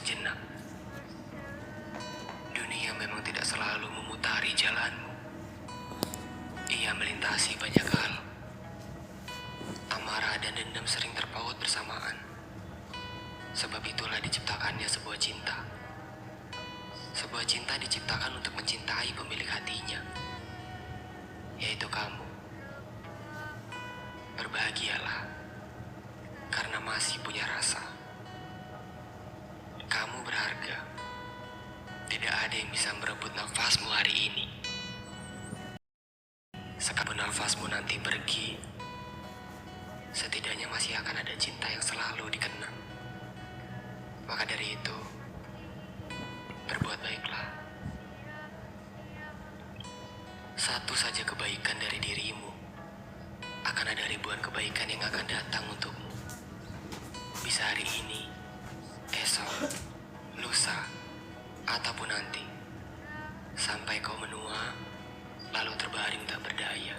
sejenak. Dunia memang tidak selalu memutari jalanmu. Ia melintasi banyak hal. Amarah dan dendam sering terpaut bersamaan. Sebab itulah diciptakannya sebuah cinta. Sebuah cinta diciptakan untuk mencintai pemilik hatinya, yaitu kamu. Berbahagialah, karena masih punya rasa. Kamu berharga. Tidak ada yang bisa merebut nafasmu hari ini. Sekalipun nafasmu nanti pergi, setidaknya masih akan ada cinta yang selalu dikenang. Maka dari itu, berbuat baiklah. Satu saja kebaikan dari dirimu, akan ada ribuan kebaikan yang akan datang untukmu. Bisa hari ini, esok, lusa, ataupun nanti, sampai kau menua, lalu terbaring tak berdaya.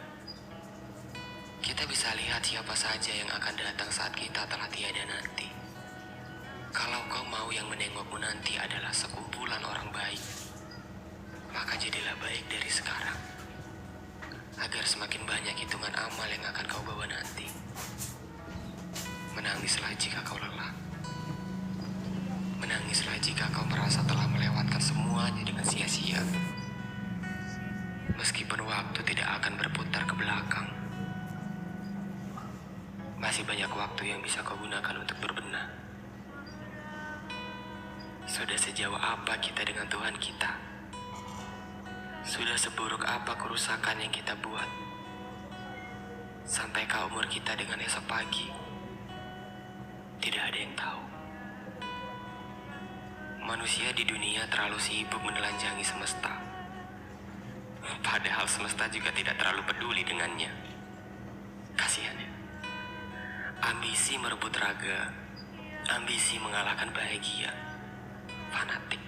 Kita bisa lihat siapa saja yang akan datang saat kita telah tiada nanti. Kalau kau mau yang menengokmu nanti adalah sekumpulan orang baik, maka jadilah baik dari sekarang, agar semakin banyak hitungan amal yang akan kau bawa nanti. Menangislah jika kau lelah. Menangislah jika kau merasa telah melewatkan semuanya dengan sia-sia. Meskipun waktu tidak akan berputar ke belakang, masih banyak waktu yang bisa kau gunakan untuk berbenah. Sudah sejauh apa kita dengan Tuhan kita? Sudah seburuk apa kerusakan yang kita buat? Sampaikah umur kita dengan esok pagi? Tidak ada yang tahu. Manusia di dunia terlalu sibuk menelanjangi semesta. Padahal semesta juga tidak terlalu peduli dengannya. Kasihan ya. Ambisi merebut raga, ambisi mengalahkan bahagia, fanatik,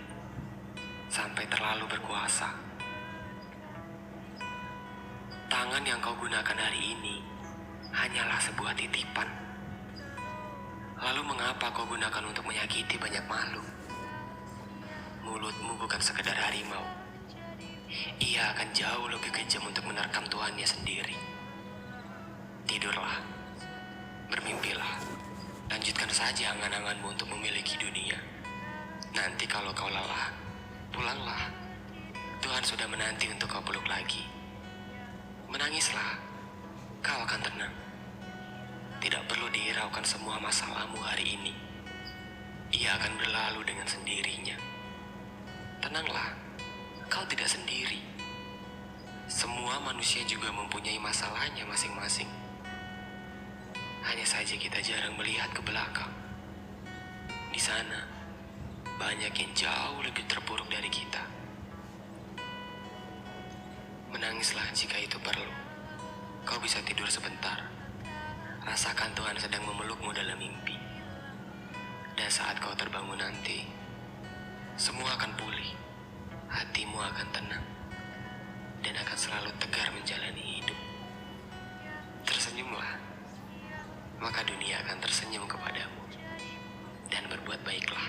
sampai terlalu berkuasa. Tangan yang kau gunakan hari ini hanyalah sebuah titipan. Lalu mengapa kau gunakan untuk menyakiti banyak makhluk? Mulutmu bukan sekedar harimau. Ia akan jauh lebih kejam untuk menerkam tuannya sendiri. Tidurlah, bermimpilah, lanjutkan saja angan-anganmu untuk memiliki dunia. Nanti kalau kau lelah, pulanglah. Tuhan sudah menanti untuk kau peluk lagi. Menangislah, kau akan tenang. Tidak perlu dihiraukan semua masalahmu hari ini. Ia akan berlalu dengan sendirinya. Tenanglah, kau tidak sendiri. Semua manusia juga mempunyai masalahnya masing-masing. Hanya saja kita jarang melihat ke belakang. Di sana, banyak yang jauh lebih terpuruk dari kita. Menangislah jika itu perlu. Kau bisa tidur sebentar. Rasakan Tuhan sedang memelukmu dalam mimpi. Dan saat kau terbangun nanti, semua akan pulih. Hatimu akan tenang. Dan akan selalu tegar menjalani hidup. Tersenyumlah. Maka dunia akan tersenyum kepadamu. Dan berbuat baiklah,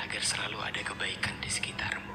agar selalu ada kebaikan di sekitarmu.